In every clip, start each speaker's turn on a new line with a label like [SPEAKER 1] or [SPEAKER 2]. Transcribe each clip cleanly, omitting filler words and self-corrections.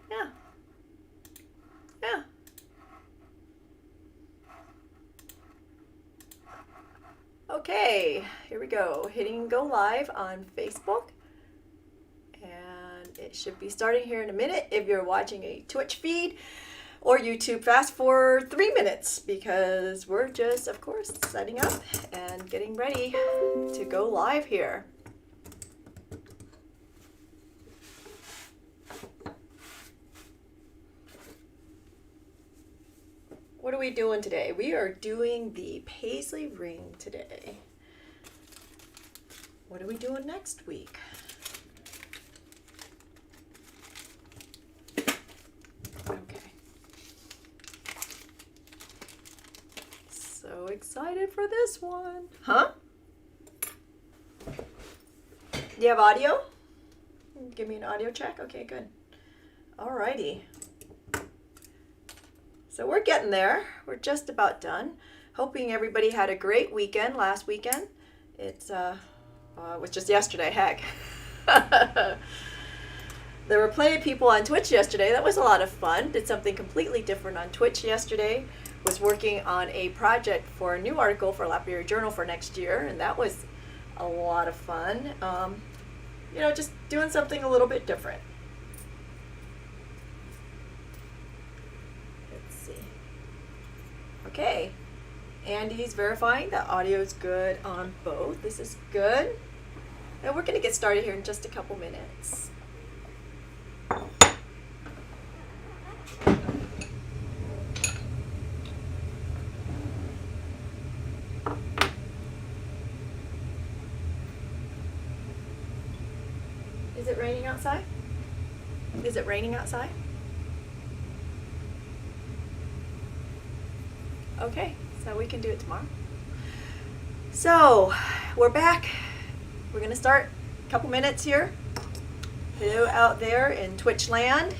[SPEAKER 1] Yeah. Yeah. Okay, here we go. Hitting go live on Facebook. And it should be starting here in a minute if you're watching a Twitch feed or YouTube. Fast for 3 minutes because we're just, of course, setting up and getting ready to go live here. What are we doing today? We are doing the Paisley ring today. What are we doing next week? Okay. So excited for this one. Huh? Do you have audio? Give me an audio check? Okay, good. Alrighty. So we're getting there. We're just about done. Hoping everybody had a great weekend last weekend. It was just yesterday, heck. There were plenty of people on Twitch yesterday. That was a lot of fun. Did something completely different on Twitch yesterday. Was working on a project for a new article for Lapierre Journal for next year, and that was a lot of fun. Just doing something a little bit different. Let's see. Okay. Andy's verifying that audio is good on both. This is good. And we're going to get started here in just a couple minutes. Is it raining outside? Is it raining outside? Okay, so we can do it tomorrow. So, we're back. We're going to start a couple minutes here. Hello out there in Twitch land.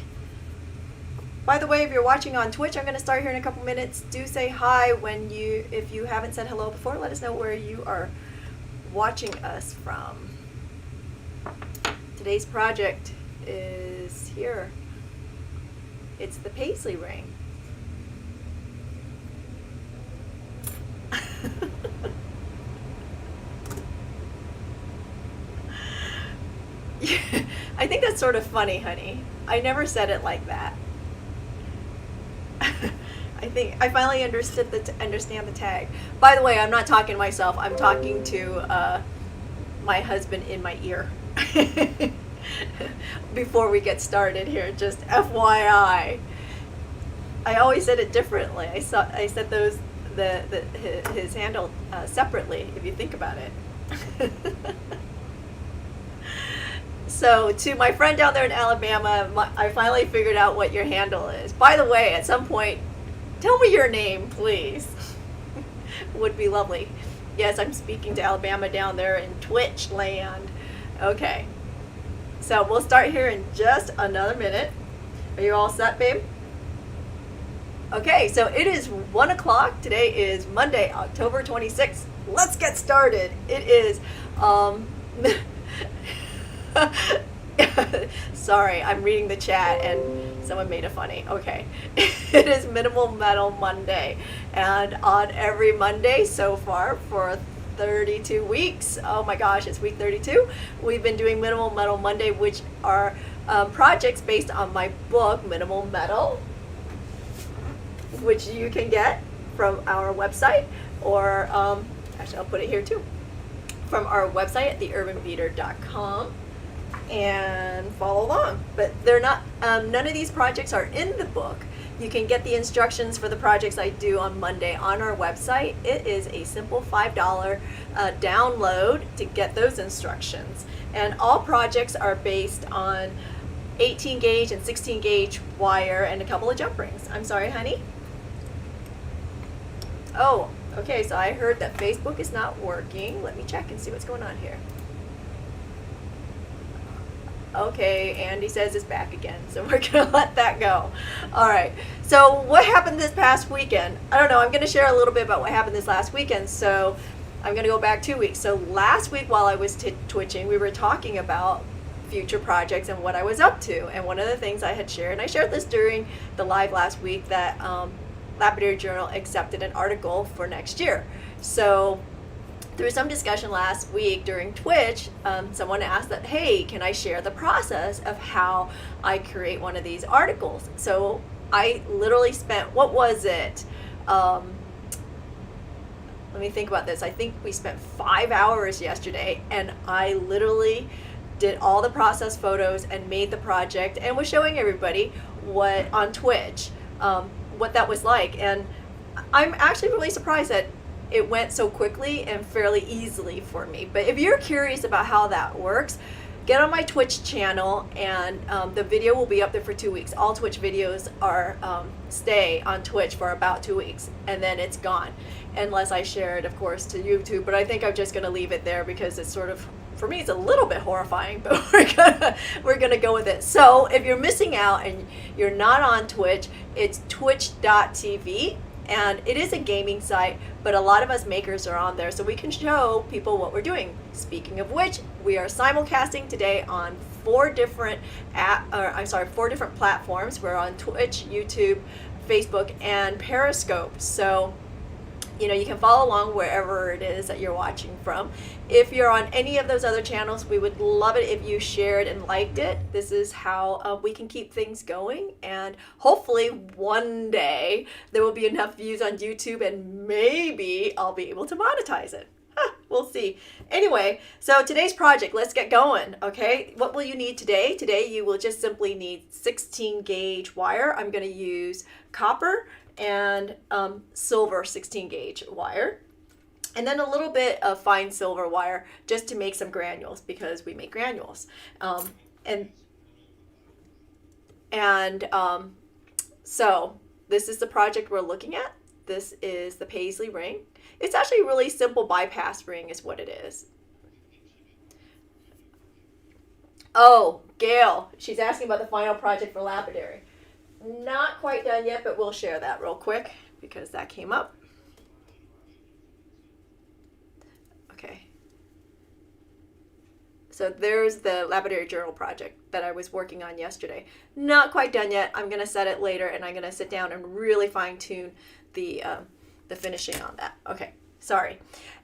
[SPEAKER 1] By the way, if you're watching on Twitch, I'm going to start here in a couple minutes. Do say hi if you haven't said hello before. Let us know where you are watching us from. Today's project is here. It's the Paisley ring. I think that's sort of funny, honey. I never said it like that. I think I finally understand the tag. By the way, I'm not talking to myself. I'm talking to my husband in my ear. Before we get started here, just FYI. I always said it differently. I said his handle separately, if you think about it. So to my friend down there in Alabama, I finally figured out what your handle is. By the way, at some point, tell me your name, please. Would be lovely. Yes, I'm speaking to Alabama down there in Twitch land. Okay. So we'll start here in just another minute. Are you all set, babe? Okay, so it is 1 o'clock. Today is Monday, October 26th. Let's get started. It is, sorry, I'm reading the chat and someone made it funny. Okay. It is Minimal Metal Monday. And on every Monday so far for 32 weeks, oh my gosh, it's week 32, we've been doing Minimal Metal Monday, which are projects based on my book, Minimal Metal, which you can get from our website, or actually I'll put it here too, from our website at theurbanbeater.com, and follow along. But they're not, none of these projects are in the book. You can get the instructions for the projects I do on Monday on our website. It is a simple $5 download to get those instructions. And all projects are based on 18 gauge and 16 gauge wire and a couple of jump rings. I'm sorry, honey. Oh, okay, so I heard that Facebook is not working. Let me check and see what's going on here. Okay, Andy says it's back again, so we're going to let that go. All right, so what happened this past weekend? I don't know, I'm going to share a little bit about what happened this last weekend, so I'm going to go back 2 weeks. So last week while I was twitching, we were talking about future projects and what I was up to. And one of the things I had shared, and I shared this during the live last week, that Lapidary Journal accepted an article for next year. So through some discussion last week during Twitch, someone asked that, hey, can I share the process of how I create one of these articles? So I literally spent, what was it? Let me think about this. I think we spent 5 hours yesterday, and I literally did all the process photos and made the project and was showing everybody what on Twitch, what that was like. And I'm actually really surprised that it went so quickly and fairly easily for me. But if you're curious about how that works, get on my Twitch channel, and the video will be up there for 2 weeks. All Twitch videos are stay on Twitch for about 2 weeks, and then it's gone, unless I share it, of course, to YouTube. But I think I'm just going to leave it there because it's sort of, for me, it's a little bit horrifying, but we're gonna go with it. So if you're missing out and you're not on Twitch, it's twitch.tv. And it is a gaming site, but a lot of us makers are on there, so we can show people what we're doing. Speaking of which, we are simulcasting today on 4 different platforms. We're on Twitch, YouTube, Facebook, and Periscope. So you know, you can follow along wherever it is that you're watching from. If you're on any of those other channels, we would love it if you shared and liked it. This is how we can keep things going, and hopefully one day there will be enough views on YouTube and maybe I'll be able to monetize it. We'll see. Anyway, so today's project, let's get going, okay? What will you need today? Today you will just simply need 16 gauge wire. I'm going to use copper and silver 16 gauge wire, and then a little bit of fine silver wire just to make some granules, because we make granules. So this is the project we're looking at. This is the Paisley ring. It's actually a really simple bypass ring is what it is. Oh, Gail, she's asking about the final project for Lapidary. Not quite done yet, but we'll share that real quick because that came up. Okay. So there's the Lapidary Journal project that I was working on yesterday. Not quite done yet. I'm going to set it later, and I'm going to sit down and really fine tune the finishing on that. Okay, sorry.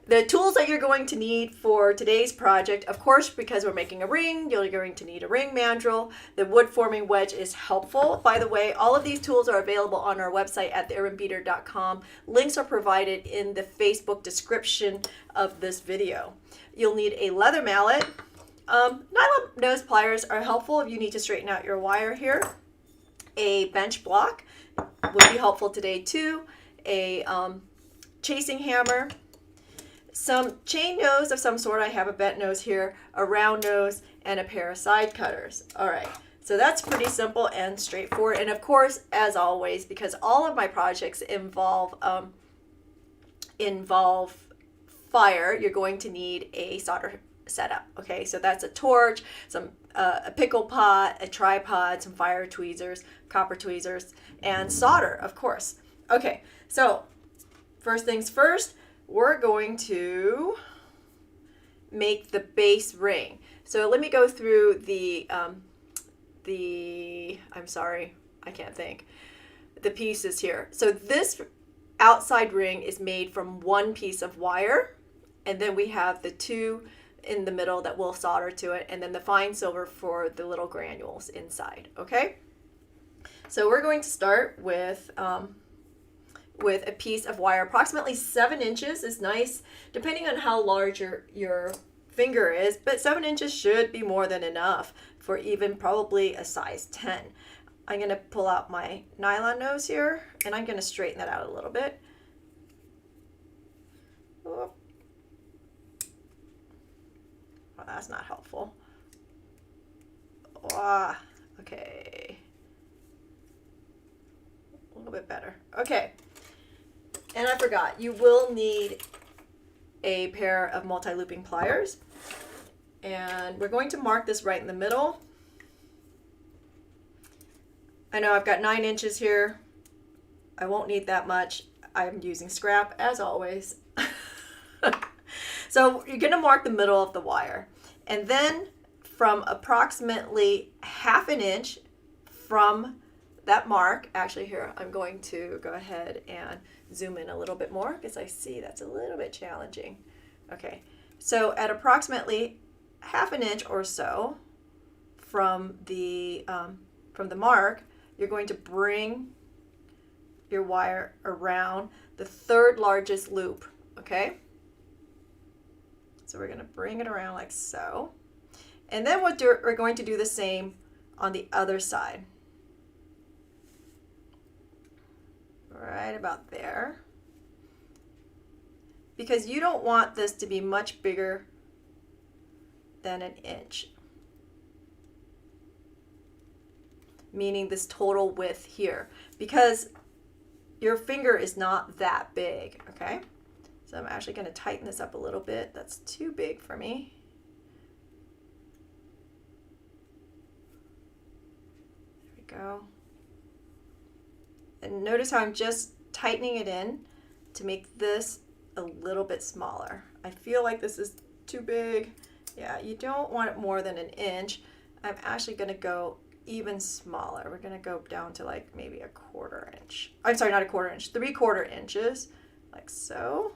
[SPEAKER 1] The tools that you're going to need for today's project, of course, because we're making a ring, you're going to need a ring mandrel. The wood forming wedge is helpful. By the way, all of these tools are available on our website at theurbanbeater.com. Links are provided in the Facebook description of this video. You'll need a leather mallet. Nylon nose pliers are helpful if you need to straighten out your wire here. A bench block would be helpful today too. A chasing hammer. Some chain nose of some sort. I have a bent nose here, a round nose, and a pair of side cutters. All right, so that's pretty simple and straightforward. And of course, as always, because all of my projects involve fire, you're going to need a solder setup. Okay, so that's a torch, a pickle pot, a tripod, some fire tweezers, copper tweezers, and solder, of course. Okay, so first things first, we're going to make the base ring. So let me go through the pieces here. So this outside ring is made from one piece of wire, and then we have the two in the middle that we'll solder to it, and then the fine silver for the little granules inside, okay? So we're going to start with a piece of wire, approximately 7 inches is nice, depending on how large your finger is, but 7 inches should be more than enough for even probably a size 10. I'm going to pull out my nylon nose here, and I'm going to straighten that out a little bit. Oh, that's not helpful. Okay. A little bit better. Okay. And I forgot, you will need a pair of multi-looping pliers. And we're going to mark this right in the middle. I know I've got 9 inches here. I won't need that much. I'm using scrap as always. So you're going to mark the middle of the wire. And then from approximately 1/2 inch from that mark. Actually, here, I'm going to go ahead and zoom in a little bit more because I see that's a little bit challenging. Okay, so at approximately 1/2 inch or so from the mark, you're going to bring your wire around the 3rd largest loop, okay? So we're going to bring it around like so. And then we're going to do the same on the other side. Right about there. Because you don't want this to be much bigger than 1 inch. Meaning this total width here. Because your finger is not that big, okay? So I'm actually going to tighten this up a little bit. That's too big for me. There we go. And notice how I'm just tightening it in to make this a little bit smaller. I feel like this is too big. Yeah, you don't want it more than 1 inch. I'm actually going to go even smaller. We're going to go down to like maybe 1/4 inch. I'm sorry, not 1/4 inch, 3/4 inches, like so.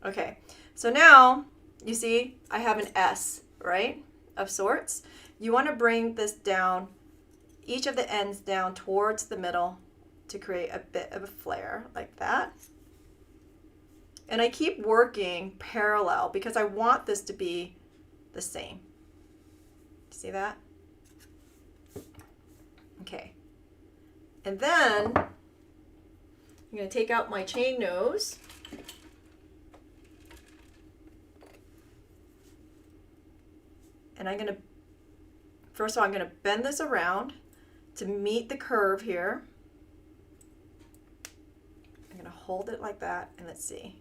[SPEAKER 1] Okay, so now you see I have an S, right, of sorts. You want to bring this down, each of the ends down towards the middle to create a bit of a flare like that. And I keep working parallel because I want this to be the same. See that? Okay. And then I'm going to take out my chain nose. And I'm going to, first of all, I'm going to bend this around to meet the curve here. I'm going to hold it like that, and let's see.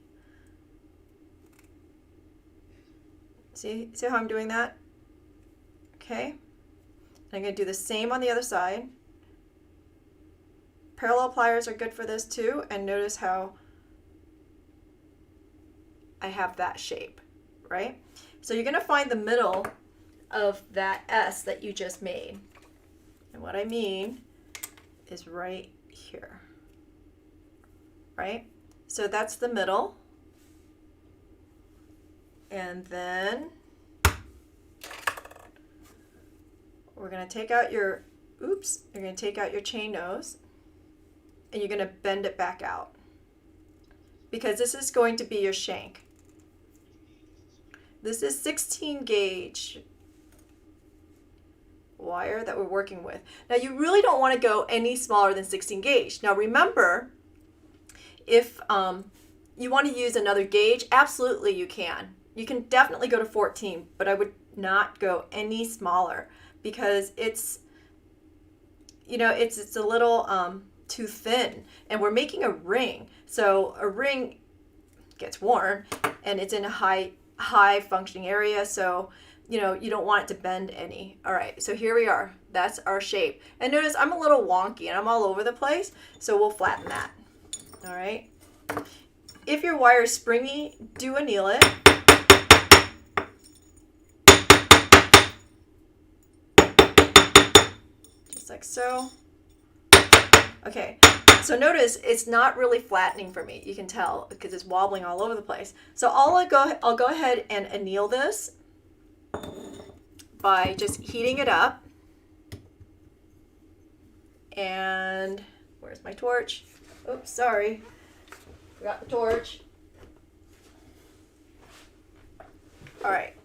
[SPEAKER 1] See how I'm doing that? Okay. And I'm going to do the same on the other side. Parallel pliers are good for this too, and notice how I have that shape, right? So you're going to find the middle of that S that you just made. And what I mean is right here, right? So that's the middle. And then we're going to take out your, you're going to take out your chain nose and you're going to bend it back out because this is going to be your shank. This is 16 gauge wire that we're working with. Now you really don't want to go any smaller than 16 gauge. Now remember, if you want to use another gauge, absolutely you can. You can definitely go to 14, but I would not go any smaller because it's, you know, it's a little too thin, and we're making a ring. So a ring gets worn and it's in a high functioning area, so you know, you don't want it to bend any. All right, so here we are. That's our shape. And notice I'm a little wonky and I'm all over the place, so we'll flatten that. All right. If your wire is springy, do anneal it. Just like so. Okay, so notice it's not really flattening for me. You can tell because it's wobbling all over the place. So I'll go ahead and anneal this by just heating it up. And where's my torch? Oops, sorry. Forgot the torch. All right.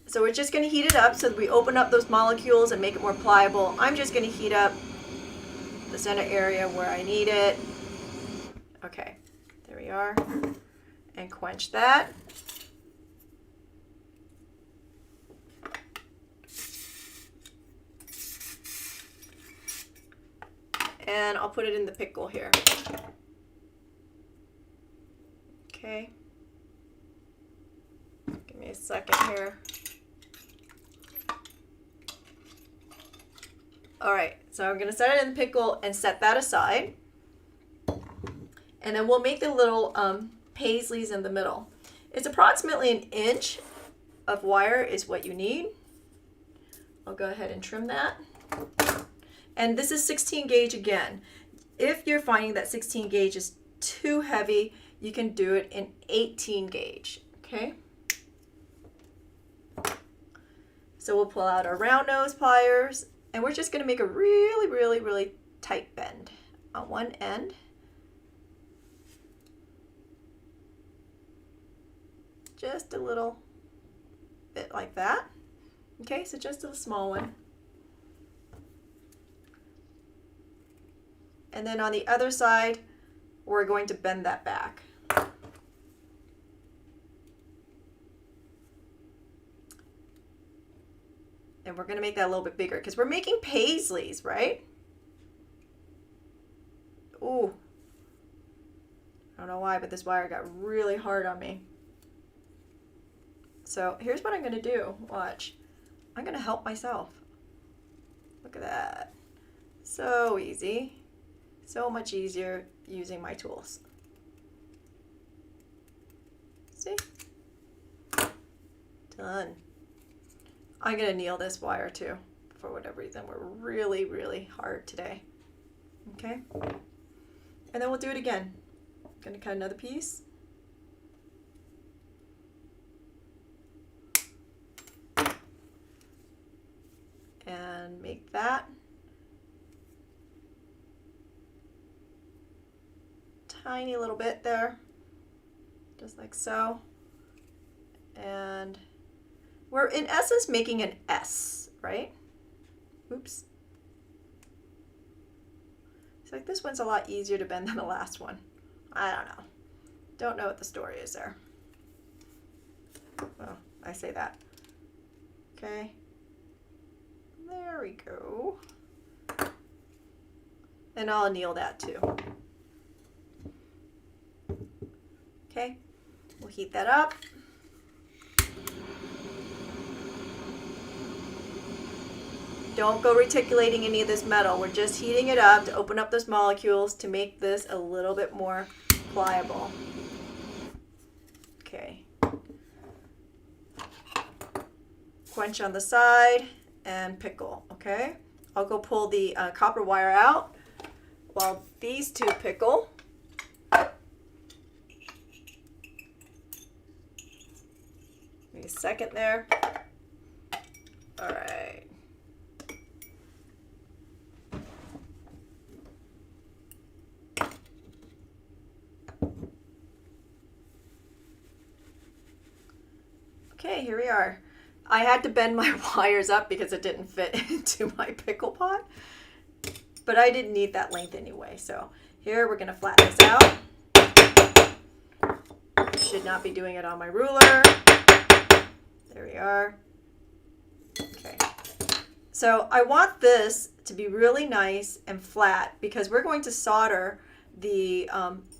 [SPEAKER 1] So we're just going to heat it up so that we open up those molecules and make it more pliable. I'm just going to heat up the center area where I need it. Okay, there we are. And quench that. And I'll put it in the pickle here. Okay. Give me a second here. All right, so I'm gonna set it in the pickle and set that aside. And then we'll make the little paisleys in the middle. It's approximately 1 inch of wire is what you need. I'll go ahead and trim that. And this is 16 gauge again. If you're finding that 16 gauge is too heavy, you can do it in 18 gauge, okay? So we'll pull out our round nose pliers, and we're just gonna make a really, really, really tight bend on one end. Just a little bit like that. Okay, so just a small one. And then on the other side, we're going to bend that back. And we're going to make that a little bit bigger because we're making paisleys, right? Ooh. I don't know why, but this wire got really hard on me. So here's what I'm going to do. Watch. I'm going to help myself. Look at that. So easy. So much easier using my tools. See? Done. I'm going to kneel this wire too. For whatever reason, we're really, really hard today. Okay? And then we'll do it again. I'm going to cut another piece. And make that. Tiny little bit there. Just like so. And we're in essence making an S, right? Oops. It's like this one's a lot easier to bend than the last one. I don't know. Don't know what the story is there. Well, I say that. Okay. There we go. And I'll anneal that too. Okay. We'll heat that up. Don't go reticulating any of this metal. We're just heating it up to open up those molecules to make this a little bit more pliable. Okay. Quench on the side and pickle, okay? I'll go pull the copper wire out while these two pickle. Give me a second there. All right. Okay, here we are. I had to bend my wires up because it didn't fit into my pickle pot, but I didn't need that length anyway. So here we're gonna flatten this out. Should not be doing it on my ruler. There we are. Okay. So I want this to be really nice and flat because we're going to solder the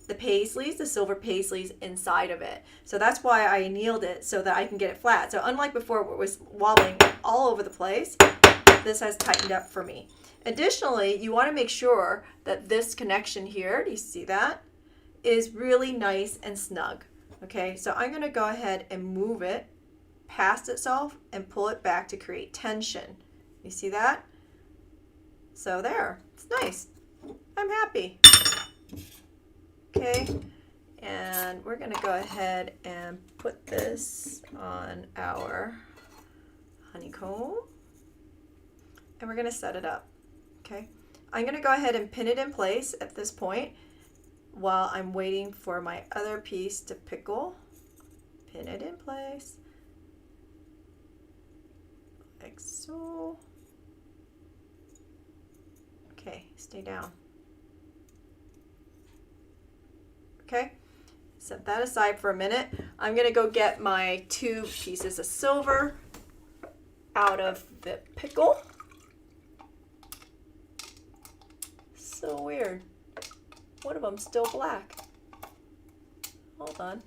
[SPEAKER 1] paisleys, the silver paisleys inside of it. So that's why I annealed it so that I can get it flat. So unlike before where it was wobbling all over the place, this has tightened up for me. Additionally, you want to make sure that this connection here, do you see that, is really nice and snug. Okay, so I'm going to go ahead and move it past itself and pull it back to create tension. You see that? So there, it's nice. I'm happy. Okay, and we're going to go ahead and put this on our honeycomb, and we're going to set it up. Okay, I'm going to go ahead and pin it in place at this point while I'm waiting for my other piece to pickle. Pin it in place, like so. Okay, stay down. Okay, set that aside for a minute. I'm gonna go get my 2 pieces of silver out of the pickle. So weird. One of them's still black. Hold on.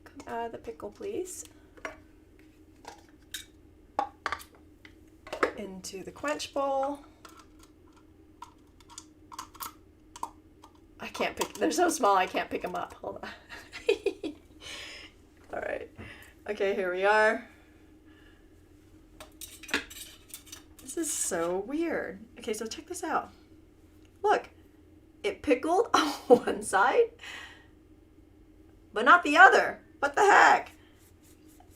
[SPEAKER 1] Come out of the pickle, please. Into the quench bowl. I can't pick, they're so small I can't pick them up. Hold on. All right. Okay, here we are. This is so weird. Okay, so check this out. Look, it pickled on one side, but not the other. What the heck?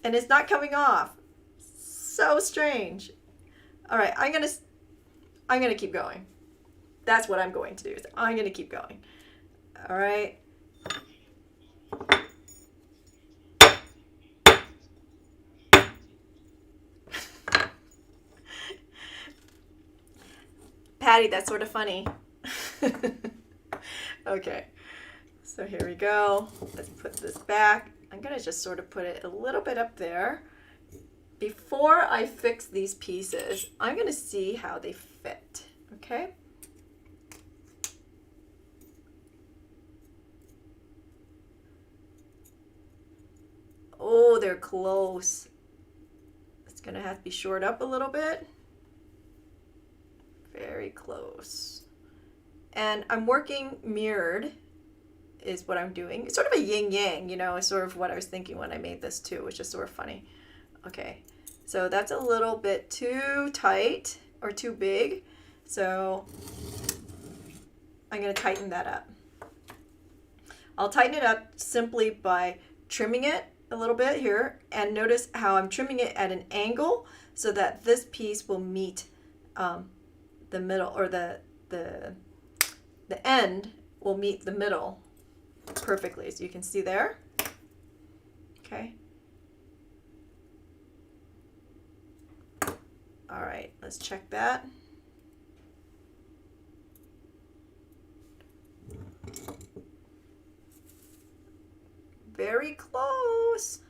[SPEAKER 1] And it's not coming off. So strange. All right, I'm gonna keep going. That's what I'm going to do. Is I'm gonna keep going. All right. Patty, that's sort of funny. Okay, so here we go. Let's put this back. I'm gonna just sort of put it a little bit up there. Before I fix these pieces, I'm gonna see how they fit, okay? Oh, they're close. It's gonna have to be shored up a little bit. Very close. And I'm working mirrored is what I'm doing. It's sort of a yin-yang, you know, it's sort of what I was thinking when I made this too, which is sort of funny. Okay, so that's a little bit too tight or too big. So I'm gonna tighten that up. I'll tighten it up simply by trimming it a little bit here, and notice how I'm trimming it at an angle so that this piece will meet the middle, or the end will meet the middle perfectly, so you can see there. Okay. All right, let's check that. Very close.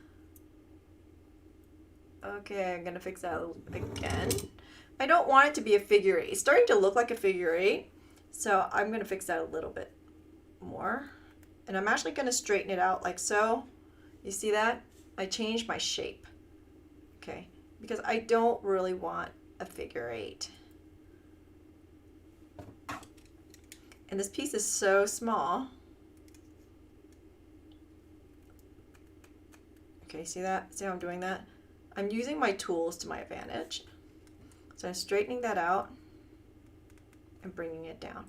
[SPEAKER 1] Okay, I'm gonna fix that again. I don't want it to be a figure eight. It's starting to look like a figure eight, so I'm gonna fix that a little bit more. And I'm actually gonna straighten it out like so. You see that? I changed my shape. Okay, because I don't really want a figure eight. And this piece is so small. Okay, see that? See how I'm doing that? I'm using my tools to my advantage. So I'm straightening that out and bringing it down.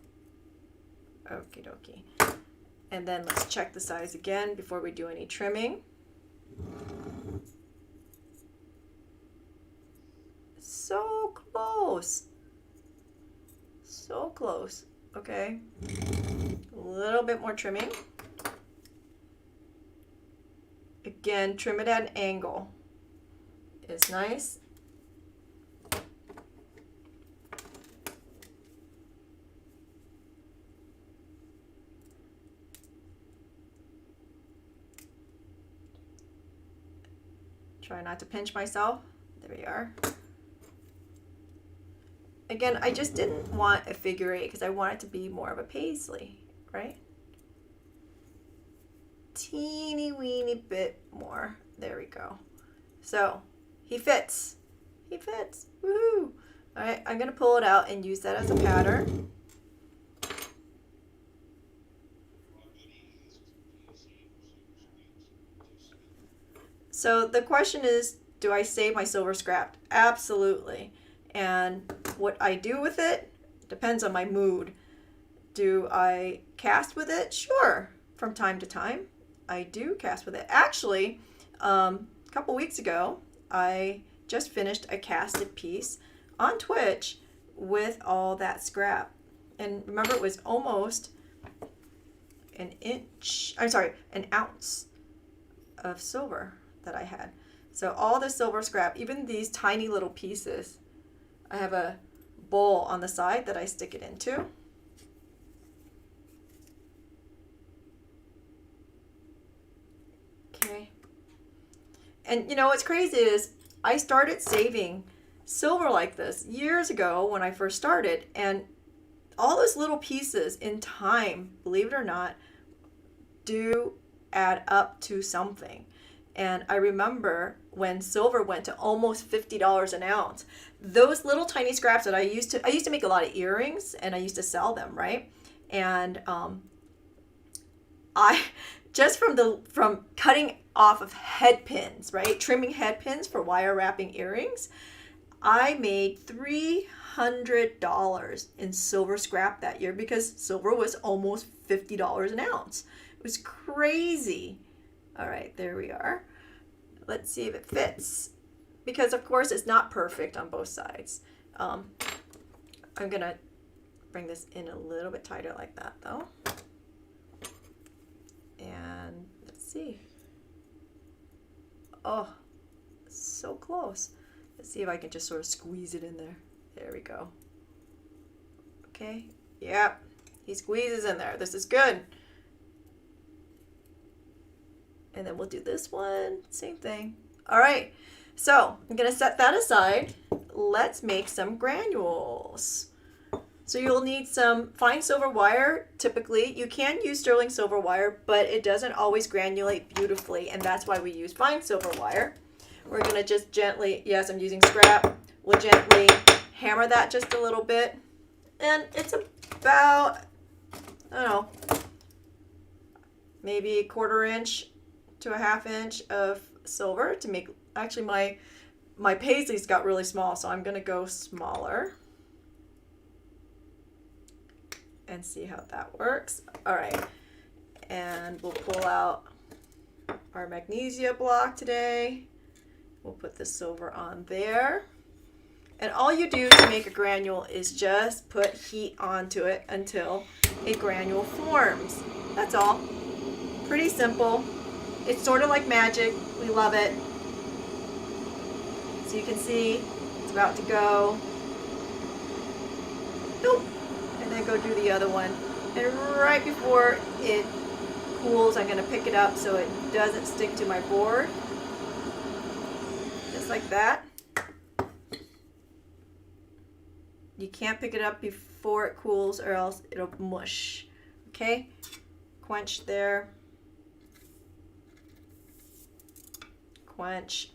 [SPEAKER 1] Okie dokie. And then let's check the size again before we do any trimming. So close. So close. Okay. A little bit more trimming. Again, trim it at an angle. It's nice. Try not to pinch myself. There we are. Again, I just didn't want a figure eight because I want it to be more of a paisley, right? Teeny weeny bit more. There we go. So he fits. He fits. Woohoo! All right, I'm gonna pull it out and use that as a pattern. So the question is, do I save my silver scrap? Absolutely. And what I do with it depends on my mood. Do I cast with it? Sure. From time to time, I do cast with it. Actually, a couple weeks ago, I just finished a casted piece on Twitch with all that scrap. And remember, it was almost an ounce of silver that I had. So all the silver scrap, even these tiny little pieces, I have a bowl on the side that I stick it into. Okay. And you know what's crazy is I started saving silver like this years ago when I first started, and all those little pieces in time, believe it or not, do add up to something. And I remember when silver went to almost $50 an ounce, those little tiny scraps that I used to make a lot of earrings, and I used to sell them, right? And I just from cutting off of head pins, right? Trimming head pins for wire wrapping earrings, I made $300 in silver scrap that year because silver was almost $50 an ounce. It was crazy. All right, there we are. Let's see if it fits, because of course it's not perfect on both sides. I'm gonna bring this in a little bit tighter like that though. And let's see. Oh, so close. Let's see if I can just sort of squeeze it in there. There we go. Okay, yep, he squeezes in there. This is good. And then we'll do this one, same thing. All right, so I'm gonna set that aside. Let's make some granules. So you'll need some fine silver wire. Typically, you can use sterling silver wire, but it doesn't always granulate beautifully, and that's why we use fine silver wire. We're gonna just gently, yes, I'm using scrap. We'll gently hammer that just a little bit. And it's about, I don't know, maybe 1/4 inch to a 1/2 inch of silver to make, actually my paisleys got really small, so I'm gonna go smaller and see how that works. All right, and we'll pull out our magnesia block today. We'll put the silver on there. And all you do to make a granule is just put heat onto it until a granule forms. That's all. Pretty simple. It's sort of like magic. We love it. So you can see it's about to go. Boop. And then go do the other one. And right before it cools, I'm going to pick it up so it doesn't stick to my board. Just like that. You can't pick it up before it cools or else it'll mush. Okay? Quench there. Quench.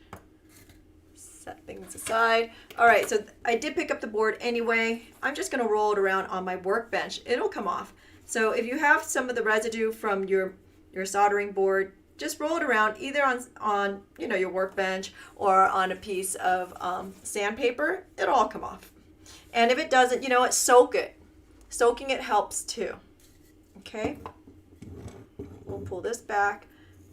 [SPEAKER 1] Set things aside. All right, so I did pick up the board anyway. I'm just gonna roll it around on my workbench. It'll come off. So if you have some of the residue from your soldering board, just roll it around either on your workbench or on a piece of sandpaper. It'll all come off. And if it doesn't, soak it. Soaking it helps too. Okay? We'll pull this back.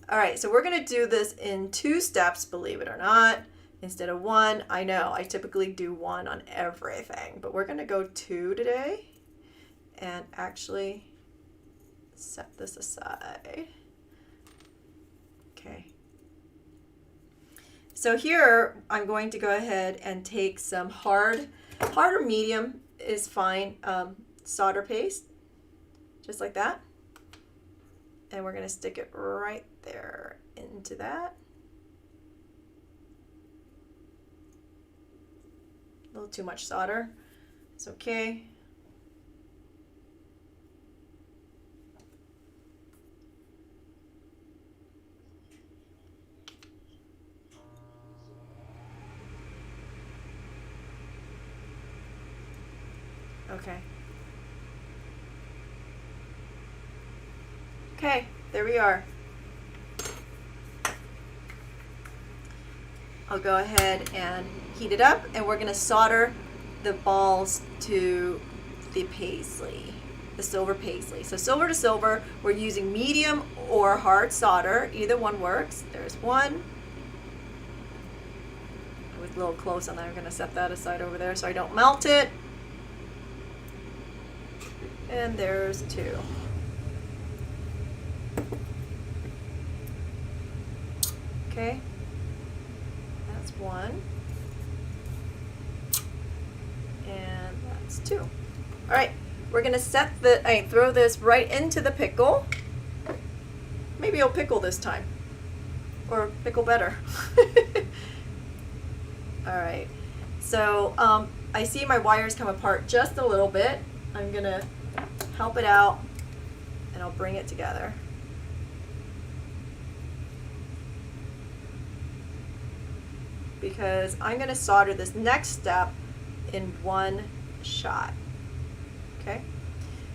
[SPEAKER 1] All right, so we're gonna do this in 2 steps, believe it or not, instead of 1. I know, I typically do 1 on everything, but we're gonna go 2 today and actually set this aside. Okay. So here, I'm going to go ahead and take some hard or medium is fine, solder paste, just like that. And we're gonna stick it right there into that. A little too much solder, it's okay. Okay. Okay, there we are. I'll go ahead and heat it up, and we're going to solder the balls to the paisley, the silver paisley. So silver to silver, we're using medium or hard solder. Either one works. There's one. I was a little close on that. I'm going to set that aside over there so I don't melt it. And there's 2. Okay, that's 1. And that's 2. All right, we're gonna throw this right into the pickle. Maybe it'll pickle this time, or pickle better. All right, so I see my wires come apart just a little bit. I'm gonna help it out, and I'll bring it together. Because I'm going to solder this next step in one shot. Okay?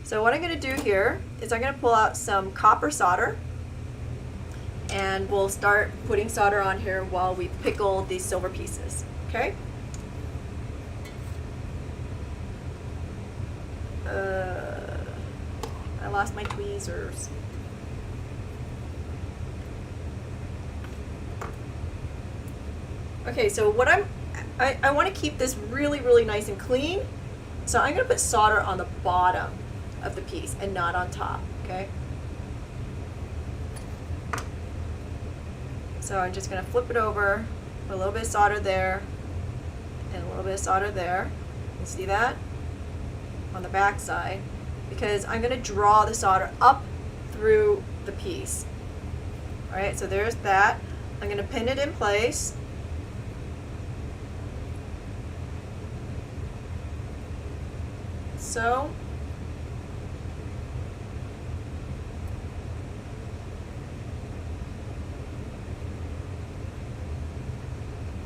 [SPEAKER 1] So what I'm going to do here is I'm going to pull out some copper solder, and we'll start putting solder on here while we pickle these silver pieces, okay? I lost my tweezers. Okay, so what I want to keep this really, really nice and clean. So I'm going to put solder on the bottom of the piece and not on top, okay? So I'm just going to flip it over, put a little bit of solder there, and a little bit of solder there. You see that? On the back side. Because I'm going to draw the solder up through the piece. Alright, so there's that. I'm going to pin it in place. So.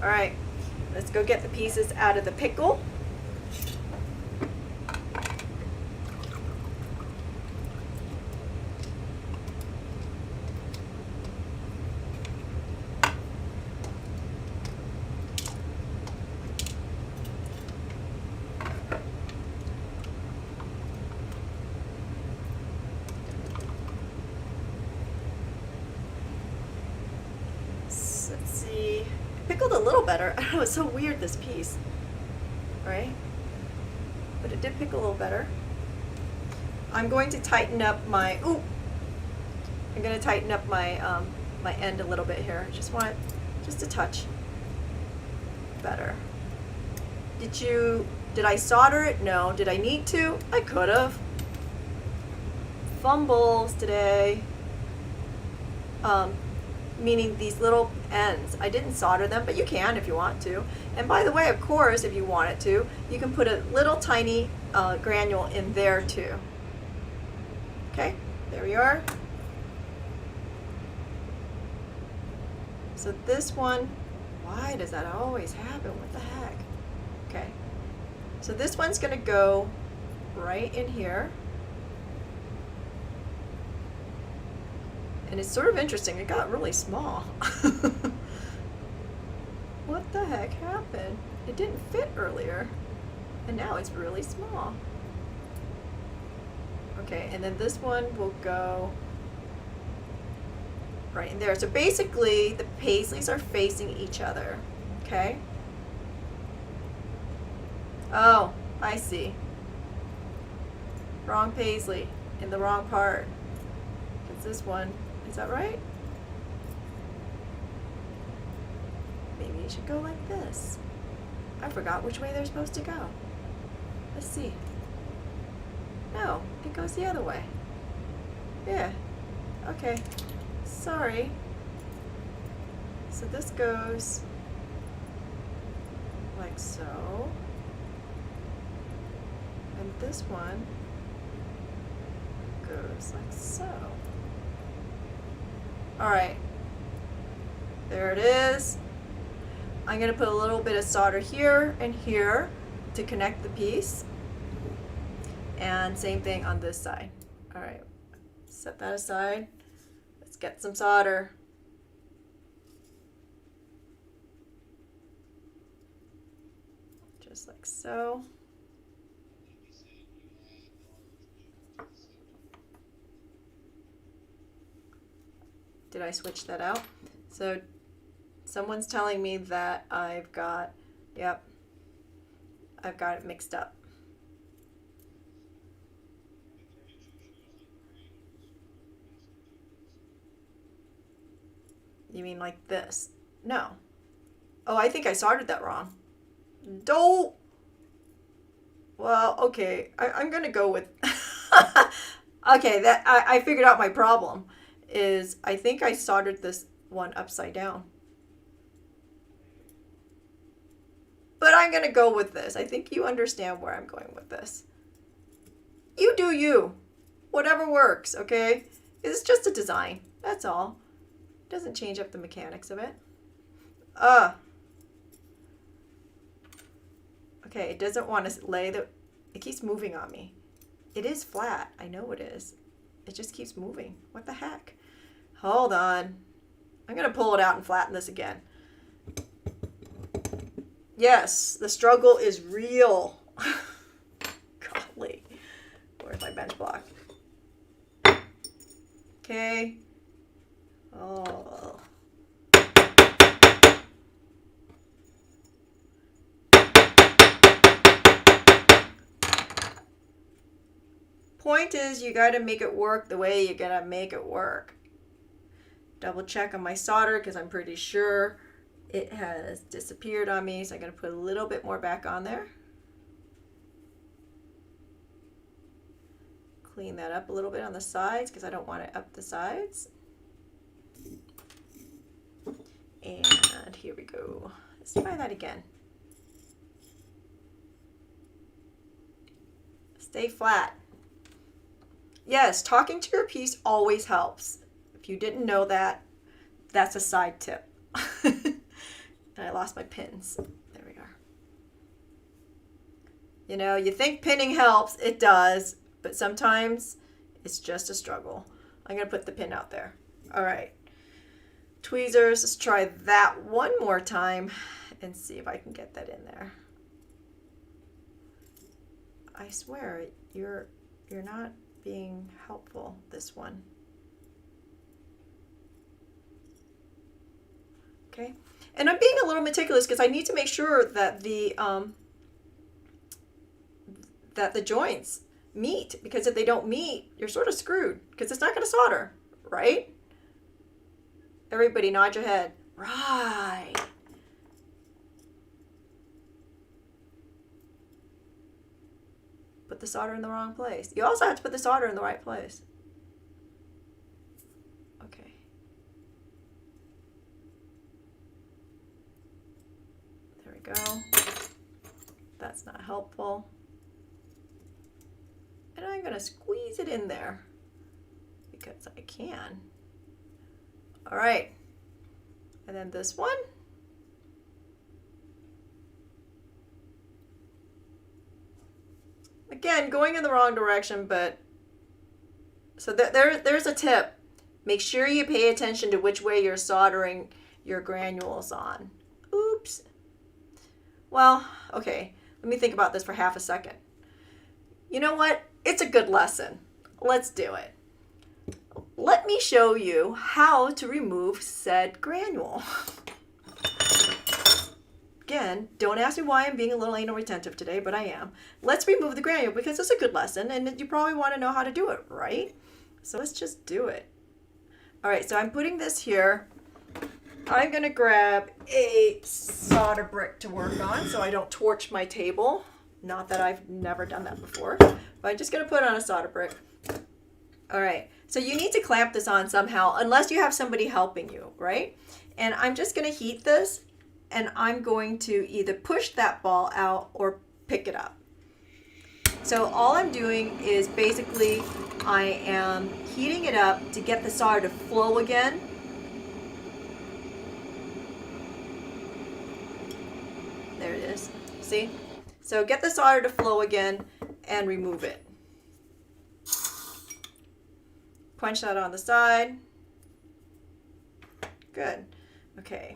[SPEAKER 1] Alright, let's go get the pieces out of the pickle. Let's see. Pickled a little better. I don't know, it's so weird, this piece. Right? But it did pickle a little better. I'm going to tighten up my, I'm going to tighten up my my end a little bit here. Just a touch better. Did I solder it? No. Did I need to? I could have. Fumbles today. Meaning these little ends. I didn't solder them, but you can if you want to. And by the way, of course, if you wanted to, you can put a little tiny granule in there too. Okay, there we are. So this one, why does that always happen? What the heck? Okay, so this one's gonna go right in here. And it's sort of interesting, it got really small. What the heck happened? It didn't fit earlier, and now it's really small. Okay, and then this one will go right in there. So basically, the paisleys are facing each other, okay? Oh, I see. Wrong paisley in the wrong part. It's this one. Is that right? Maybe you should go like this. I forgot which way they're supposed to go. Let's see. No, it goes the other way. Yeah. Okay. Sorry. So this goes like so. And this one goes like so. Alright, there it is. I'm going to put a little bit of solder here and here to connect the piece. And same thing on this side. Alright, set that aside. Let's get some solder. Just like so. Did I switch that out? So someone's telling me that I've got it mixed up. You mean like this? No. Oh, I think I soldered that wrong. Don't. Well, okay. I'm gonna go with. Okay, that I figured out my problem. Is I think I soldered this one upside down. But I'm going to go with this. I think you understand where I'm going with this. You do you. Whatever works, okay? It's just a design. That's all. It doesn't change up the mechanics of it. Okay, it doesn't want to lay the... It keeps moving on me. It is flat. I know it is. It just keeps moving. What the heck? Hold on. I'm going to pull it out and flatten this again. Yes, the struggle is real. Golly. Where's my bench block? Okay. Oh. Point is, you got to make it work the way you're going to make it work. Double check on my solder because I'm pretty sure it has disappeared on me. So I'm going to put a little bit more back on there. Clean that up a little bit on the sides because I don't want it up the sides. And here we go. Let's try that again. Stay flat. Yes, talking to your piece always helps. If you didn't know that, that's a side tip. And I lost my pins. There we are. You know, you think pinning helps. It does. But sometimes it's just a struggle. I'm going to put the pin out there. All right. Tweezers. Let's try that one more time and see if I can get that in there. I swear, you're not being helpful, this one. Okay. And I'm being a little meticulous because I need to make sure that the joints meet, because if they don't meet, you're sort of screwed because it's not going to solder, right? Everybody nod your head. Right. Put the solder in the wrong place. You also have to put the solder in the right place. Okay. There we go. That's not helpful. And I'm going to squeeze it in there because I can. All right. And then this one. Again, going in the wrong direction, but so there's a tip. Make sure you pay attention to which way you're soldering your granules on. Oops. Well, okay. Let me think about this for half a second. You know what? It's a good lesson. Let's do it. Let me show you how to remove said granule. Again, don't ask me why I'm being a little anal retentive today, but I am. Let's remove the granule because it's a good lesson and you probably want to know how to do it, right? So let's just do it. All right, so I'm putting this here. I'm going to grab a solder brick to work on so I don't torch my table. Not that I've never done that before, but I'm just going to put on a solder brick. All right, so you need to clamp this on somehow unless you have somebody helping you, right? And I'm just going to heat this. And I'm going to either push that ball out or pick it up. So all I'm doing is basically I am heating it up to get the solder to flow again. There it is. See? So get the solder to flow again and remove it. Punch that on the side. Good. Okay.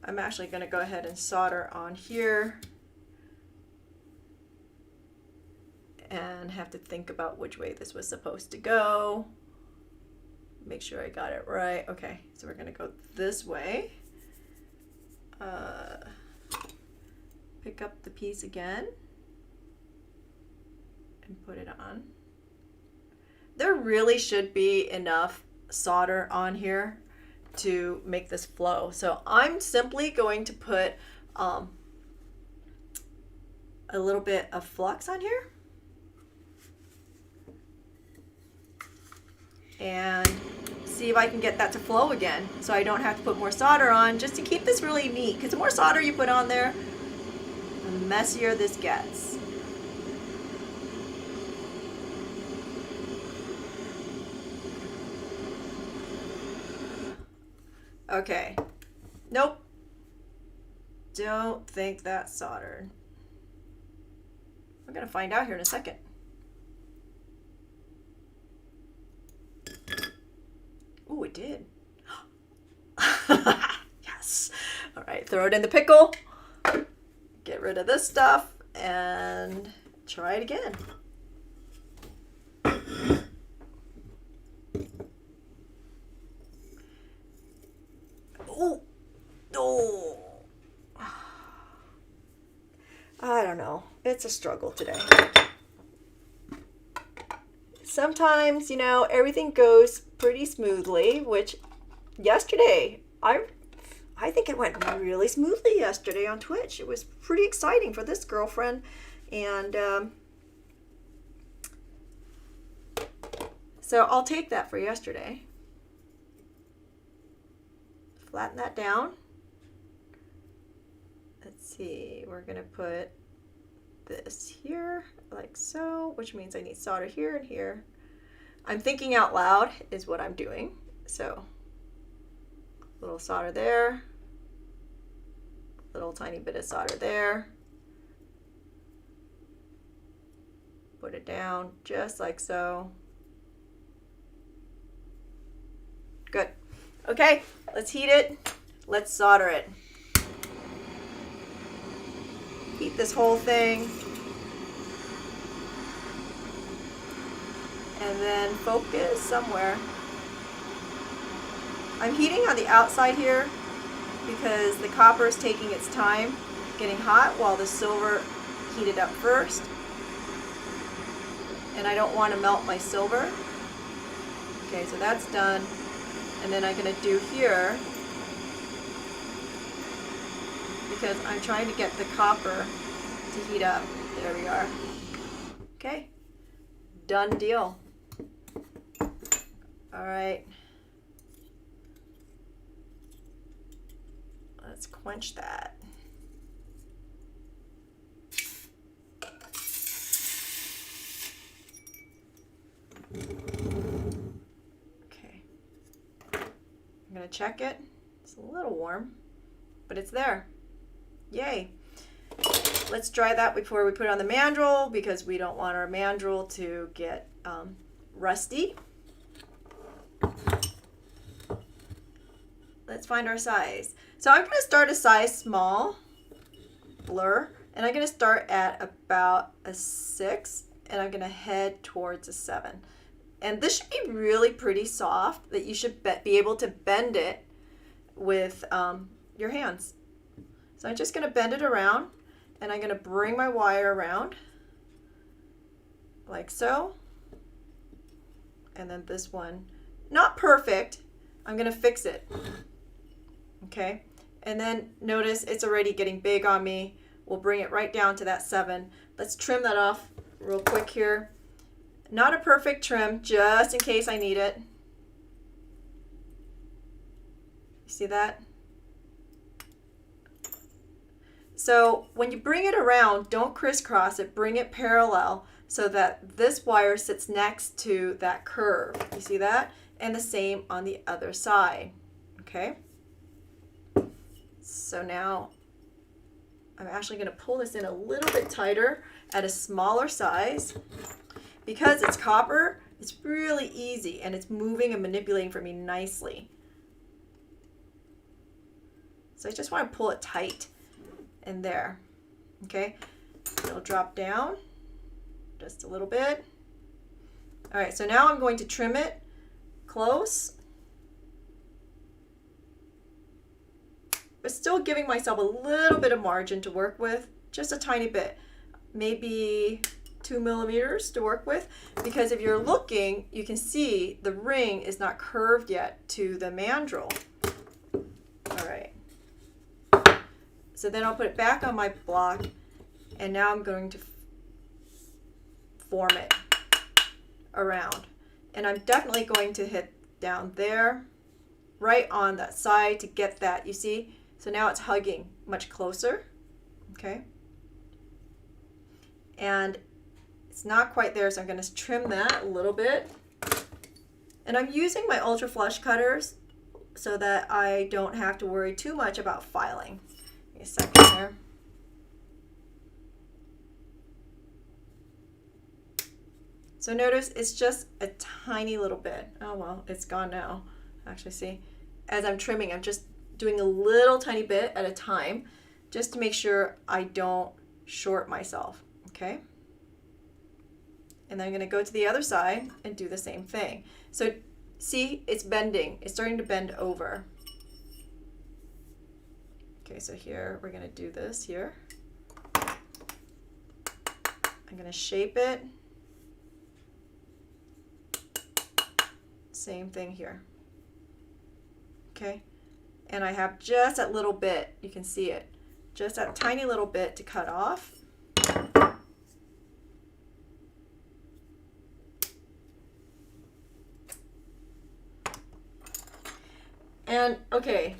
[SPEAKER 1] I'm actually going to go ahead and solder on here and have to think about which way this was supposed to go. Make sure I got it right. Okay, so we're going to go this way. Pick up the piece again and put it on. There really should be enough solder on here to make this flow. So I'm simply going to put a little bit of flux on here and see if I can get that to flow again so I don't have to put more solder on, just to keep this really neat, because the more solder you put on there, the messier this gets. Okay. Nope. Don't think that's soldered. We're going to find out here in a second. Ooh, it did. Yes. All right, throw it in the pickle. Get rid of this stuff and try it again. Oh, oh. I don't know. It's a struggle today. Sometimes, you know, everything goes pretty smoothly, which yesterday, I think it went really smoothly yesterday on Twitch. It was pretty exciting for this girlfriend. And so I'll take that for yesterday. Flatten that down. Let's see, we're going to put this here like so, which means I need solder here and here. I'm thinking out loud is what I'm doing. So little solder there, little tiny bit of solder there. Put it down just like so. Good. Okay, let's heat it. Let's solder it. Heat this whole thing. And then focus somewhere. I'm heating on the outside here because the copper is taking its time getting hot while the silver heated up first. And I don't want to melt my silver. Okay, so that's done. And then I'm going to do here, because I'm trying to get the copper to heat up. There we are. Okay, done deal. All right, let's quench that. Okay, I'm gonna check it. It's a little warm, but it's there. Yay. Let's dry that before we put it on the mandrel, because we don't want our mandrel to get rusty. Let's find our size. So I'm going to start a size small blur, and I'm going to start at about a 6, and I'm going to head towards a 7. And this should be really pretty soft, that you should be able to bend it with your hands. So I'm just going to bend it around, and I'm going to bring my wire around like so. And then this one, not perfect, I'm going to fix it. Okay, and then notice it's already getting big on me. We'll bring it right down to that 7. Let's trim that off real quick here. Not a perfect trim, just in case I need it. You see that? So when you bring it around, don't crisscross it, bring it parallel so that this wire sits next to that curve. You see that? And the same on the other side. Okay? So now I'm actually going to pull this in a little bit tighter at a smaller size. Because it's copper, it's really easy, and it's moving and manipulating for me nicely. So I just want to pull it tight in there. Okay, it'll drop down just a little bit. All right, so now I'm going to trim it close, but still giving myself a little bit of margin to work with, just a tiny bit, maybe 2 millimeters to work with, because if you're looking, you can see the ring is not curved yet to the mandrel. All right. So then I'll put it back on my block, and now I'm going to form it around. And I'm definitely going to hit down there, right on that side to get that, you see? So now it's hugging much closer, okay? And it's not quite there, so I'm going to trim that a little bit. And I'm using my Ultra Flush cutters so that I don't have to worry too much about filing. Give me a second here. So notice it's just a tiny little bit. Oh well, it's gone now. Actually, see, as I'm trimming, I'm just doing a little tiny bit at a time just to make sure I don't short myself, okay? And then I'm gonna go to the other side and do the same thing. So see, it's bending. It's starting to bend over. Okay, so here, we're gonna do this here. I'm gonna shape it. Same thing here. Okay, and I have just that little bit, you can see it, just that tiny little bit to cut off. And okay,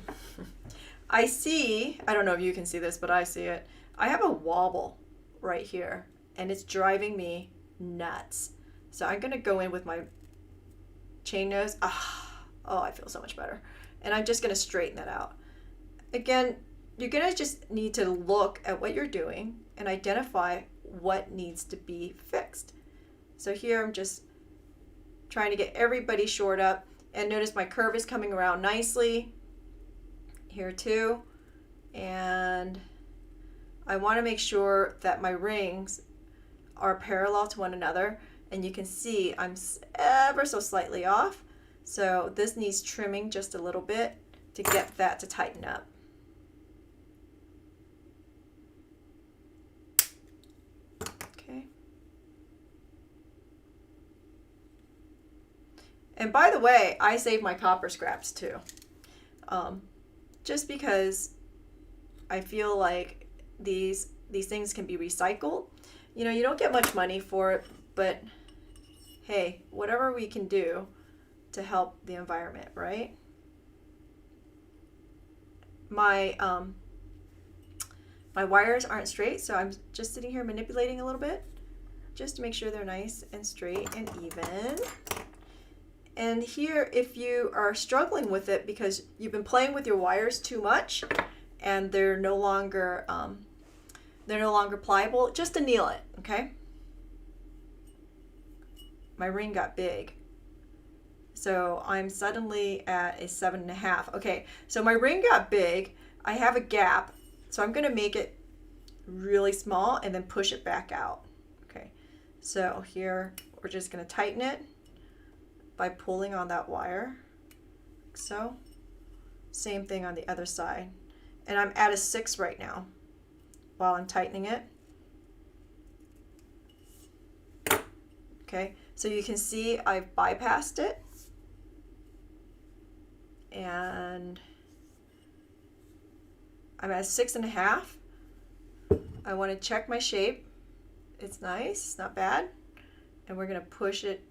[SPEAKER 1] I see, I don't know if you can see this, but I see it. I have a wobble right here, and it's driving me nuts. So I'm gonna go in with my chain nose. Oh, I feel so much better. And I'm just gonna straighten that out. Again, you're gonna just need to look at what you're doing and identify what needs to be fixed. So here I'm just trying to get everybody short up, and notice my curve is coming around nicely here too. And I want to make sure that my rings are parallel to one another, and you can see I'm ever so slightly off. So this needs trimming just a little bit to get that to tighten up. Okay. And by the way, I save my copper scraps too. Just because I feel like these things can be recycled. You know, you don't get much money for it, but hey, whatever we can do to help the environment, right? My my wires aren't straight, so I'm just sitting here manipulating a little bit just to make sure they're nice and straight and even. And here, if you are struggling with it because you've been playing with your wires too much and they're no longer pliable, just anneal it, okay? My ring got big, so I'm suddenly at a 7.5. Okay, so my ring got big. I have a gap, so I'm gonna make it really small and then push it back out. Okay, so here we're just gonna tighten it by pulling on that wire, like so. Same thing on the other side. And I'm at a 6 right now while I'm tightening it. Okay, so you can see I've bypassed it. And I'm at 6.5. I want to check my shape. It's nice, it's not bad. And we're gonna push it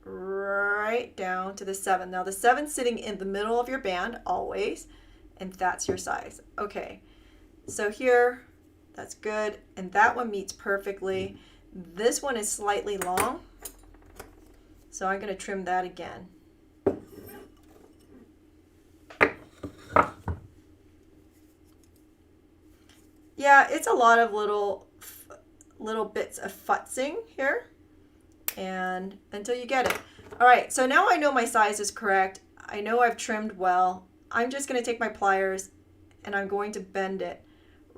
[SPEAKER 1] right down to the 7. Now the 7's sitting in the middle of your band always, and that's your size. Okay, so here, that's good, and that one meets perfectly. This one is slightly long, so I'm going to trim that again. Yeah, it's a lot of little bits of futzing here, and until you get it. All right, so now I know my size is correct. I know I've trimmed well. I'm just going to take my pliers and I'm going to bend it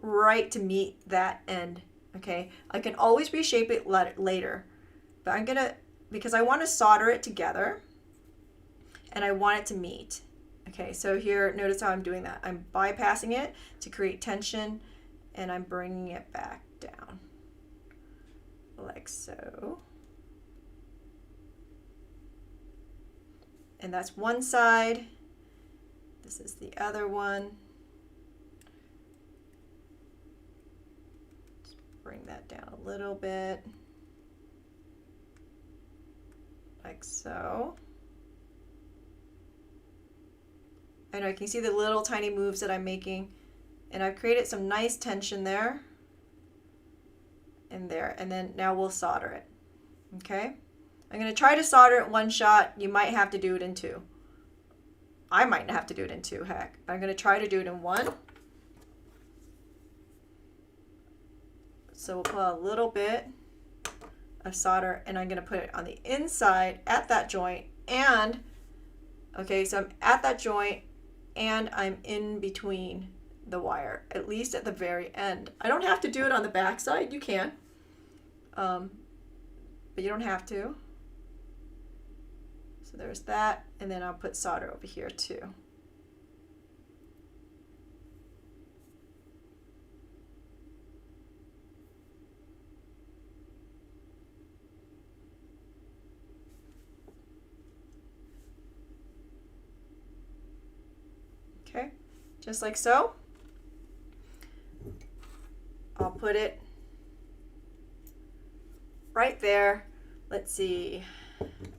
[SPEAKER 1] right to meet that end. Okay, I can always reshape it later, but I'm gonna, because I want to solder it together and I want it to meet. Okay, so here, notice how I'm doing that. I'm bypassing it to create tension, and I'm bringing it back down like so. And that's one side. This is the other one. Just bring that down a little bit, like so. I know you can see the little tiny moves that I'm making, and I've created some nice tension there and there, and then now we'll solder it. Okay, I'm going to try to solder it one shot. You might have to do it in 2. I might have to do it in 2, heck, but I'm going to try to do it in 1. So we'll put a little bit of solder, and I'm going to put it on the inside at that joint. And okay, so I'm at that joint and I'm in between the wire, at least at the very end. I don't have to do it on the back side. You can, but you don't have to. So there's that, and then I'll put solder over here too. Okay, just like so. I'll put it right there. Let's see.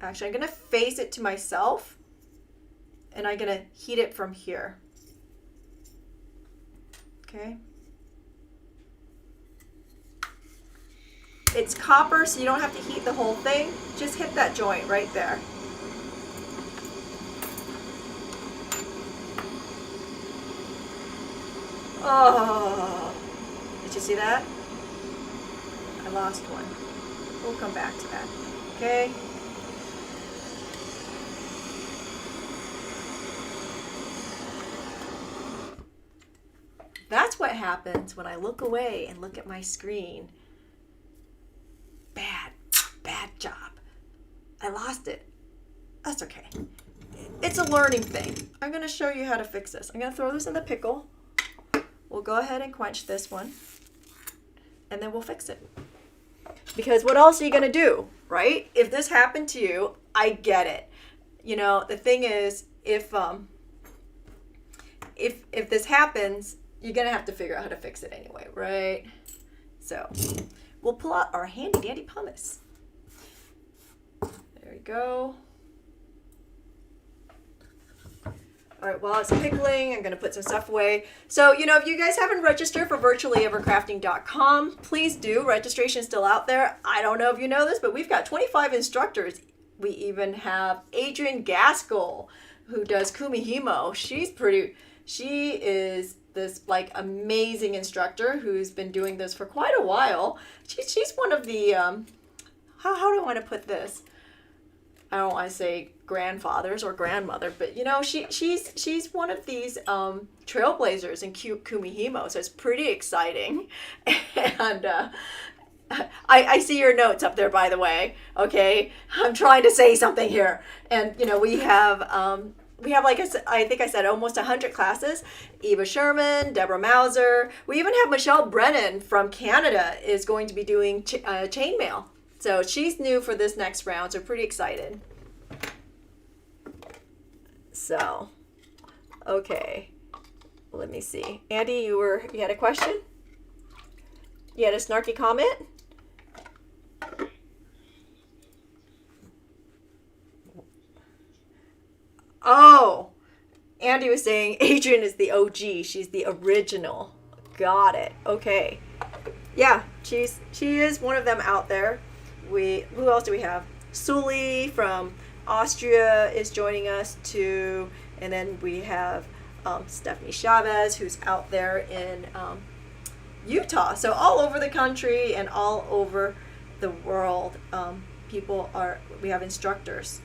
[SPEAKER 1] Actually, I'm going to face it to myself, and I'm going to heat it from here. Okay. It's copper, so you don't have to heat the whole thing. Just hit that joint right there. Oh, did you see that? I lost one. We'll come back to that. Okay. That's what happens when I look away and look at my screen. Bad job. I lost it. That's okay. It's a learning thing. I'm going to show you how to fix this. I'm going to throw this in the pickle. We'll go ahead and quench this one, and then we'll fix it. Because what else are you going to do, right? If this happened to you, I get it. You know, the thing is, if this happens, you're going to have to figure out how to fix it anyway, right? So we'll pull out our handy dandy pumice. There we go. All right, while it's pickling, I'm going to put some stuff away. So, you know, if you guys haven't registered for virtuallyevercrafting.com, please do. Registration is still out there. I don't know if you know this, but we've got 25 instructors. We even have Adrienne Gaskell, who does Kumihimo. She is this like amazing instructor who's been doing this for quite a while. She's one of the, how do I want to put this? I don't want to say grandfathers or grandmother, but you know, she's one of these trailblazers in Kumihimo, so it's pretty exciting. And I see your notes up there, by the way. Okay, I'm trying to say something here, and you know, we have like I think I said almost 100 classes. Eva Sherman, Deborah Mauser. We even have Michelle Brennan from Canada is going to be doing chainmail. So she's new for this next round, so pretty excited. So, okay, let me see. Andy, you had a question? You had a snarky comment? Oh, Andy was saying Adrienne is the OG. She's the original. Got it. Okay. Yeah, she is one of them out there. Who else do we have? Sully from Austria is joining us too, and then we have Stephanie Chavez, who's out there in Utah. So all over the country and all over the world, we have instructors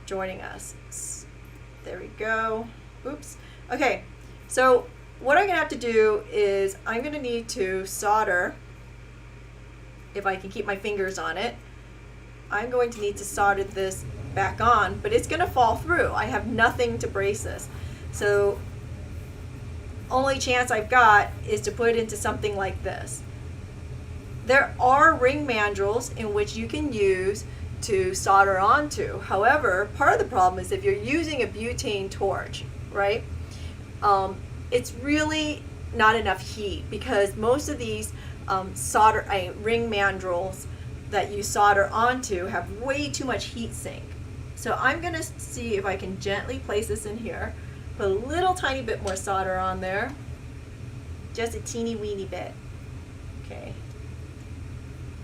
[SPEAKER 1] joining us. There we go. Oops. Okay, so what I'm gonna have to do is I'm gonna need to solder. If I can keep my fingers on it, I'm going to need to solder this back on, but it's going to fall through. I have nothing to brace this. So only chance I've got is to put it into something like this. There are ring mandrels in which you can use to solder onto. However, part of the problem is if you're using a butane torch, right? It's really not enough heat because most of these ring mandrels that you solder onto have way too much heat sink. So I'm going to see if I can gently place this in here, put a little tiny bit more solder on there, just a teeny weeny bit. Okay,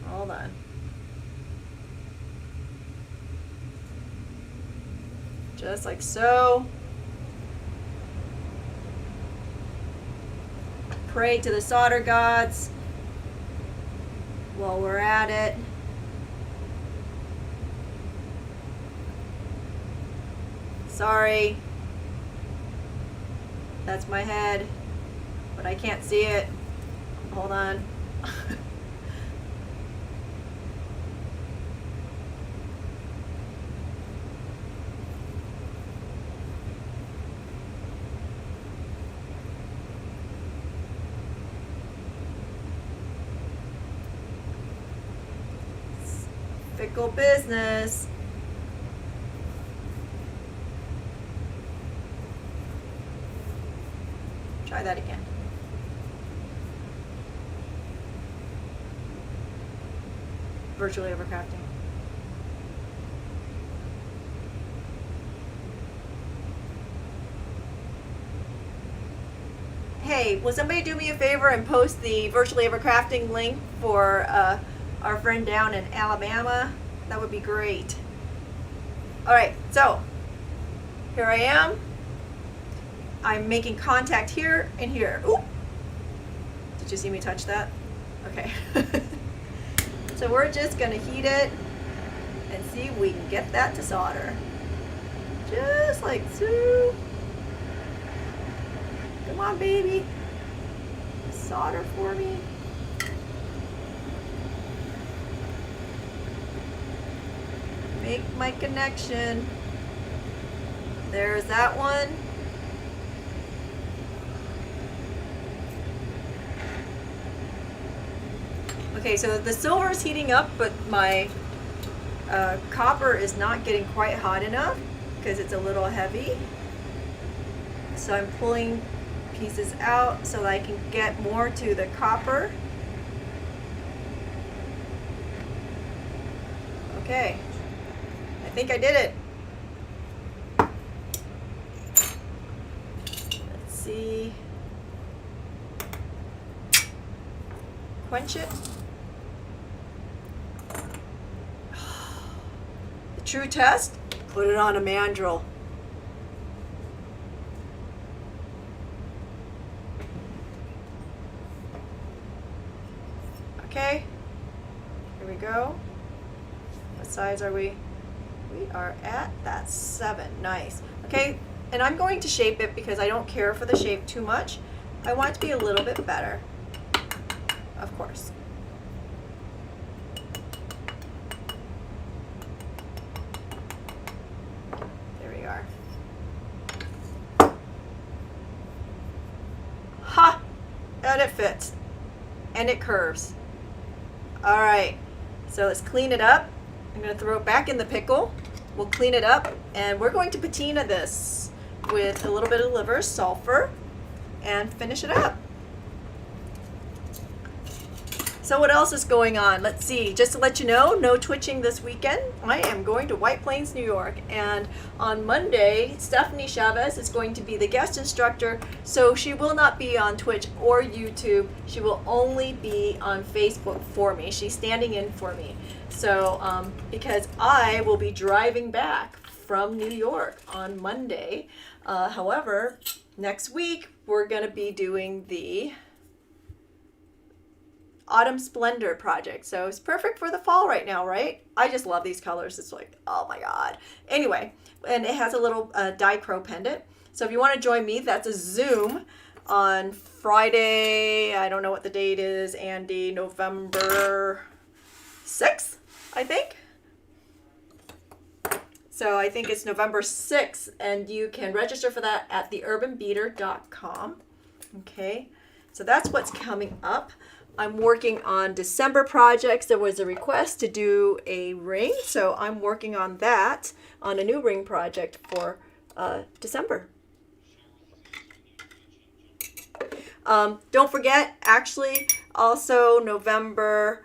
[SPEAKER 1] hold on. Just like so. Pray to the solder gods while we're at it. Sorry. That's my head, but I can't see it. Hold on. Fickle business. Try that again. Virtually overcrafting. Hey, will somebody do me a favor and post the virtually overcrafting link for our friend down in Alabama? That would be great. All right, so here I am. I'm making contact here and here. Ooh. Did you see me touch that? Okay. So we're just gonna heat it and see if we can get that to solder. Just like so. Come on, baby. Solder for me. Make my connection. There's that one. Okay, so the silver is heating up, but my copper is not getting quite hot enough because it's a little heavy. So I'm pulling pieces out so that I can get more to the copper. Okay, I think I did it. Let's see. Quench it. The true test, put it on a mandrel. Okay, here we go. What size are we? We are at that 7. Nice. Okay, and I'm going to shape it because I don't care for the shape too much. I want it to be a little bit better, of course. There we are. Ha! And it fits. And it curves. All right, so let's clean it up. I'm going to throw it back in the pickle. We'll clean it up, and we're going to patina this with a little bit of liver sulfur and finish it up. So what else is going on? Let's see. Just to let you know, no twitching this weekend. I am going to White Plains, New York, and on Monday, Stephanie Chavez is going to be the guest instructor, so she will not be on Twitch or YouTube. She will only be on Facebook for me. She's standing in for me. So because I will be driving back from New York on Monday. However, next week, we're going to be doing the Autumn Splendor project. So it's perfect for the fall right now, right? I just love these colors. It's like, oh my God. Anyway, and it has a little dichro pendant. So if you want to join me, that's a Zoom on Friday. I don't know what the date is, Andy, November 6th, I think. So I think it's November 6th, and you can register for that at theurbanbeater.com. Okay, so that's what's coming up. I'm working on December projects. There was a request to do a ring, so I'm working on that, on a new ring project for December. Don't forget, actually, also November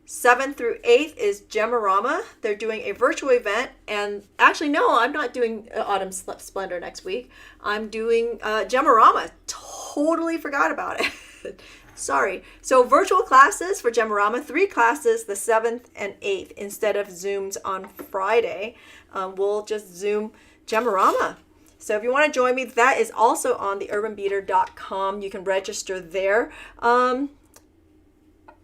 [SPEAKER 1] 7th through 8th is Gemorama. They're doing a virtual event, and actually, no, I'm not doing Autumn Splendor next week. I'm doing Gemorama. Totally forgot about it. Sorry. So virtual classes for Gemorama, 3 classes the 7th and 8th instead of Zooms on Friday. We'll just Zoom Gemorama. So if you want to join me, that is also on theurbanbeater.com. You can register there. And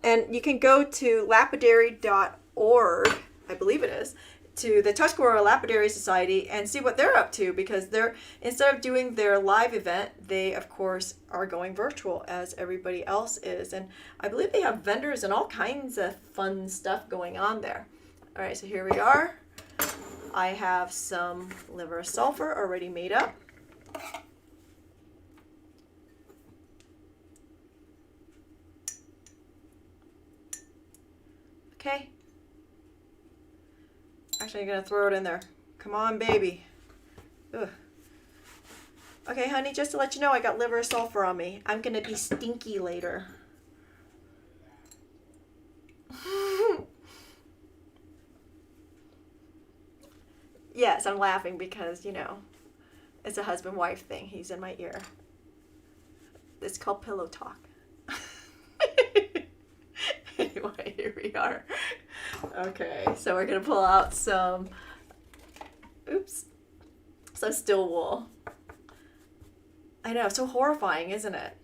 [SPEAKER 1] you can go to lapidary.org, I believe it is, to the Tuscarora Lapidary Society and see what they're up to, because they're, instead of doing their live event, they of course are going virtual as everybody else is. And I believe they have vendors and all kinds of fun stuff going on there. All right, so here we are. I have some liver of sulfur already made up. Okay. Actually, I'm going to throw it in there. Come on, baby. Ugh. Okay, honey, just to let you know, I got liver of sulfur on me. I'm going to be stinky later. Yes, I'm laughing because, you know, it's a husband-wife thing. He's in my ear. It's called pillow talk. Anyway, here we are. Okay, so we're going to pull out some, some still wool. I know, so horrifying, isn't it?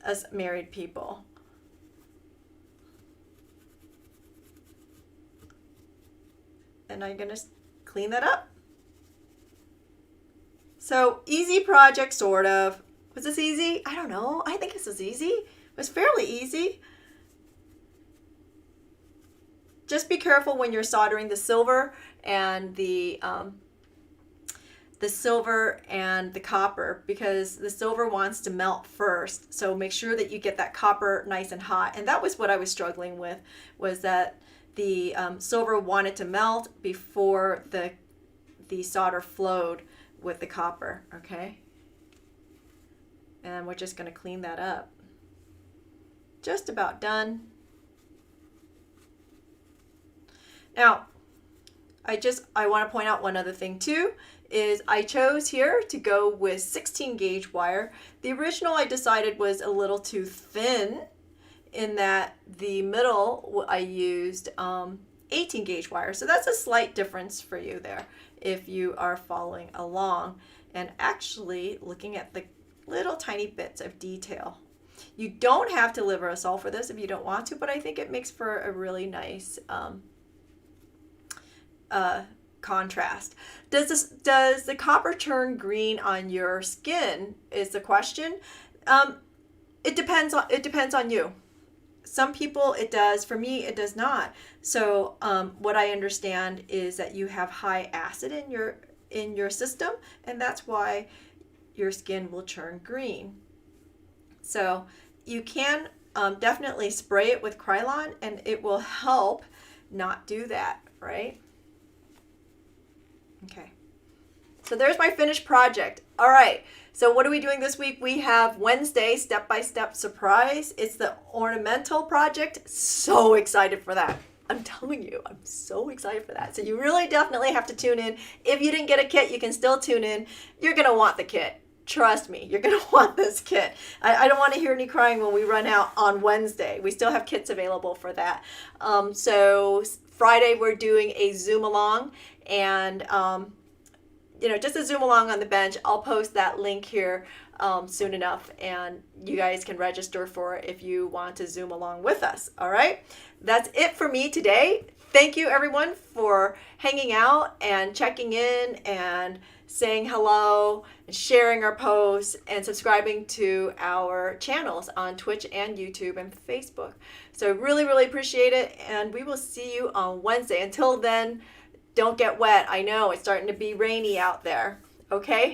[SPEAKER 1] As married people. And I'm going to clean that up. So, easy project, sort of. Was this easy? I don't know. I think this was easy. It was fairly easy. Just be careful when you're soldering the silver and the copper, because the silver wants to melt first. So make sure that you get that copper nice and hot. And that was what I was struggling with, was that the silver wanted to melt before the solder flowed with the copper. Okay, and we're just going to clean that up. Just about done. Now, I want to point out one other thing too, is I chose here to go with 16 gauge wire. The original I decided was a little too thin, in that the middle I used 18 gauge wire. So that's a slight difference for you there if you are following along and actually looking at the little tiny bits of detail. You don't have to liver a sulfur this if you don't want to, but I think it makes for a really nice contrast. Does the copper turn green on your skin is the question. It depends on you. Some people it does. For me, it does not. So what I understand is that you have high acid in your system, and that's why your skin will turn green. So you can definitely spray it with Krylon, and it will help not do that, right? Okay. So there's my finished project. All right. So what are we doing this week? We have Wednesday, step-by-step surprise. It's the ornamental project. So excited for that. I'm telling you, I'm so excited for that. So you really definitely have to tune in. If you didn't get a kit, you can still tune in. You're going to want the kit. Trust me, you're going to want this kit. I don't want to hear any crying when we run out on Wednesday. We still have kits available for that. So Friday, we're doing a Zoom along, and just a Zoom along on the bench. I'll post that link here soon enough, and you guys can register for it if you want to Zoom along with us. All right, that's it for me today. Thank you everyone for hanging out and checking in and saying hello and sharing our posts and subscribing to our channels on Twitch and YouTube and Facebook. So really, really appreciate it, and we will see you on Wednesday. Until then, don't get wet. I know it's starting to be rainy out there. Okay?